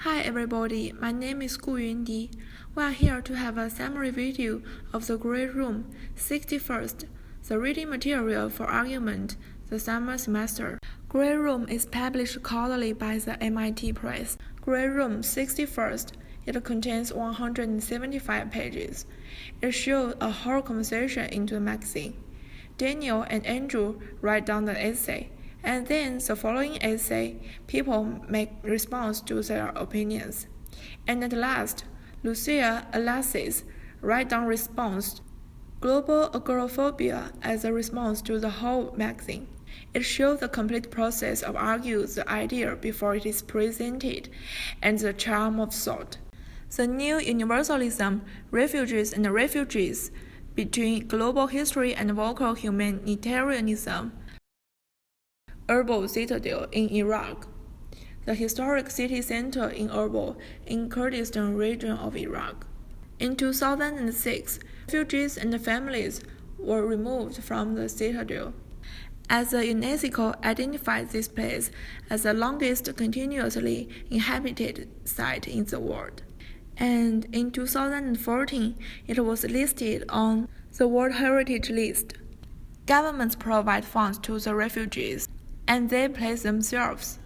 Hi everybody, my name is Gu Yundi. We are here to have a summary video of the Grade Room 61st, the reading material for Argument, the summer semester. Grade Room is published quarterly by the MIT Press. Grade Room 61st, it contains 175 pages. It shows a whole conversation into the magazine. Daniel and Andrew write down the essay. And then the following essay, people make response to their opinions. And at last, Lucia Alexis write down response, global agoraphobia as a response to the whole magazine. It shows the complete process of arguing the idea before it is presented, and the charm of thought. The new universalism, refugees and refugees, between global history and vocal humanitarianism. Erbil Citadel in Iraq, the historic city center in Erbil in Kurdistan region of Iraq. In 2006, refugees and families were removed from the citadel, as the UNESCO identified this place as the longest continuously inhabited site in the world. And in 2014, it was listed on the World Heritage List. Governments provide funds to the refugees, and they place themselves.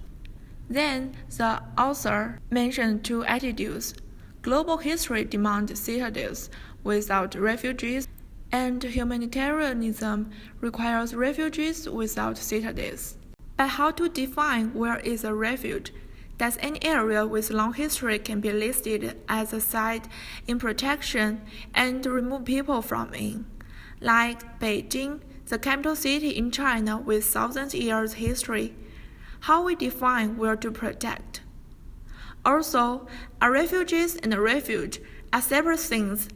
Then the author mentioned two attitudes. Global history demands citadels without refugees, and humanitarianism requires refugees without citadels. But how to define where is a refuge? Does any area with long history can be listed as a site in protection and remove people from it? Like Beijing, the capital city in China with thousands of years history. How we define where to protect? Also, are refugees and a refuge are separate things,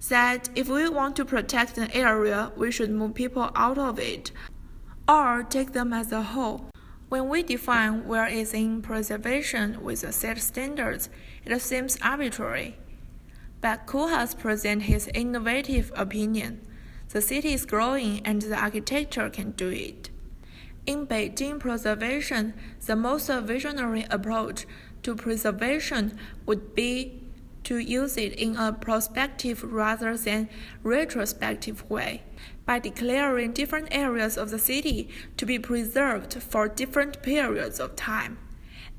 that if we want to protect an area, we should move people out of it, or take them as a whole. When we define where is in preservation with a set standards, it seems arbitrary. But Ku has presented his innovative opinion. The city is growing and the architecture can do it. In Beijing preservation, the most visionary approach to preservation would be to use it in a prospective rather than retrospective way, by declaring different areas of the city to be preserved for different periods of time.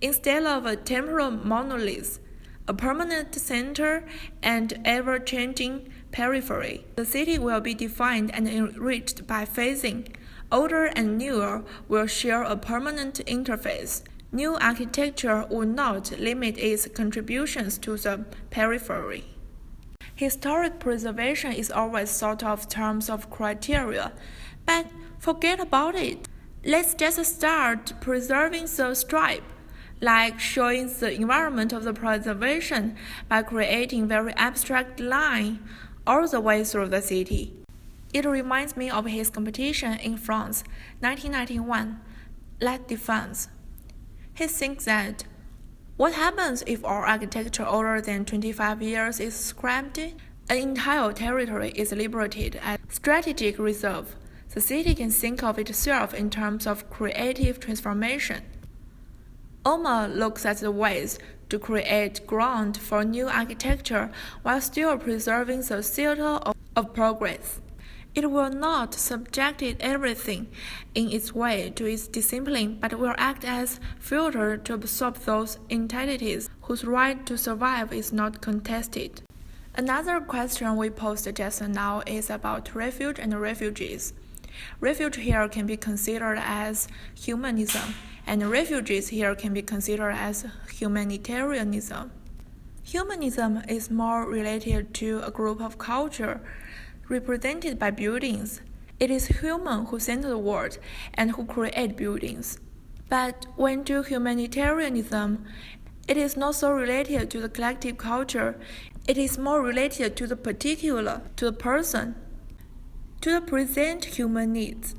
Instead of a temporal monolith, a permanent center, and ever-changing periphery, the city will be defined and enriched by phasing. Older and newer will share a permanent interface. New architecture will not limit its contributions to the periphery. Historic preservation is always thought of in terms of criteria, but forget about it. Let's just start preserving the stripe, like showing the environment of the preservation by creating very abstract line all the way through the city. It reminds me of his competition in France, 1991, La Défense. He thinks that, what happens if all architecture older than 25 years is scrapped? An entire territory is liberated as strategic reserve. The city can think of itself in terms of creative transformation. Omar looks at the ways to create ground for new architecture while still preserving the theater of progress. It will not subject everything in its way to its discipline, but will act as filter to absorb those entities whose right to survive is not contested. Another question we posed just now is about refuge and refugees. Refuge here can be considered as humanism, and refugees here can be considered as humanitarianism. Humanism is more related to a group of culture represented by buildings. It is human who center the world and who create buildings. But when to humanitarianism, it is not so related to the collective culture. It is more related to the particular, to the person, to the present human needs.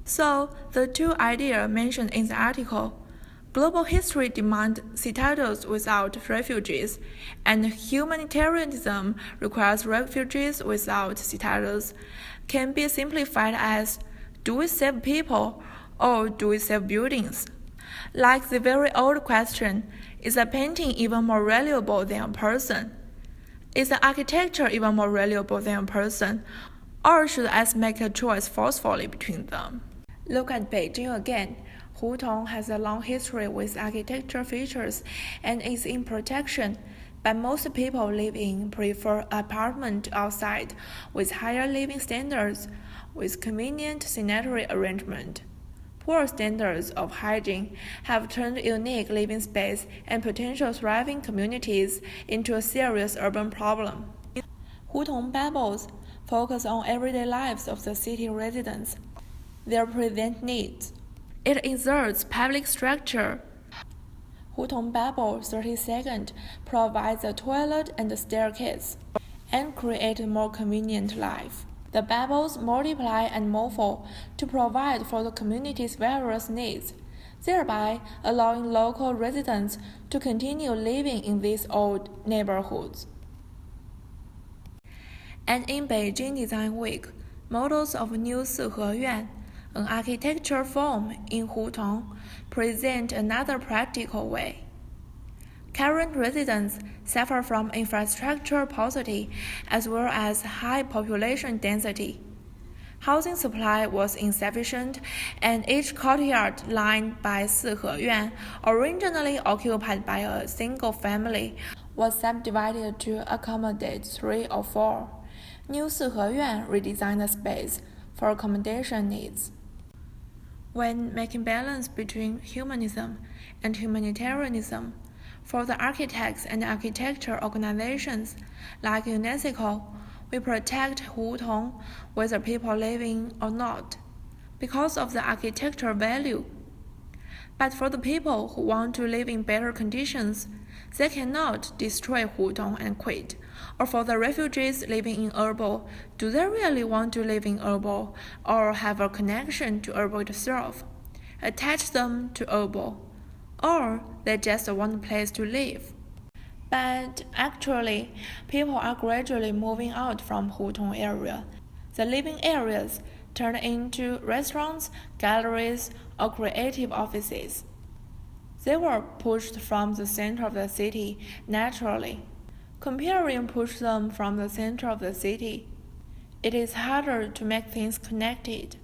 So, the two ideas mentioned in the article, global history demands citadels without refugees, and humanitarianism requires refugees without citadels, can be simplified as, do we save people or do we save buildings? Like the very old question, is a painting even more valuable than a person? Is the architecture even more valuable than a person? Or should I make a choice forcefully between them? Look at Beijing again. Hutong has a long history with architectural features and is in protection, but most people prefer apartment outside with higher living standards, with convenient sanitary arrangement. Poor standards of hygiene have turned unique living space and potential thriving communities into a serious urban problem. Hutong bubbles focus on everyday lives of the city residents, their present needs. It inserts public structure. Hutong Bubble 32nd provides a toilet and a staircase and create a more convenient life. The bubbles multiply and morph to provide for the community's various needs, thereby allowing local residents to continue living in these old neighborhoods. And in Beijing Design Week, models of New Siheyuan, an architecture form in Hutong, present another practical way. Current residents suffer from infrastructure poverty as well as high population density. Housing supply was insufficient, and each courtyard lined by Siheyuan, originally occupied by a single family, was subdivided to accommodate 3 or 4. New Siheyuan redesigned the space for accommodation needs. When making balance between humanism and humanitarianism, for the architects and architecture organizations like UNESCO, we protect Hutong whether people living or not, because of the architectural value. But for the people who want to live in better conditions, they cannot destroy Hutong and quit. Or for the refugees living in Urbo, do they really want to live in Urbo or have a connection to Urbo itself? Attach them to Urbo, or they just want a place to live. But actually, people are gradually moving out from Hutong area. The living areas turn into restaurants, galleries, or creative offices. They were pushed from the center of the city naturally. Comparing push them from the center of the city, it is harder to make things connected.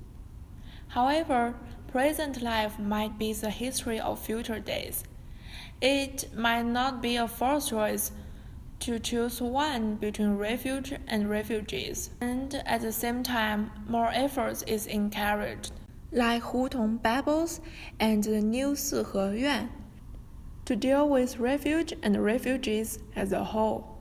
However, present life might be the history of future days. It might not be a forced choice to choose one between refuge and refugees, and at the same time, more efforts is encouraged, like Hutong Bubbles and the New Siheyuan, to deal with refuge and refugees as a whole.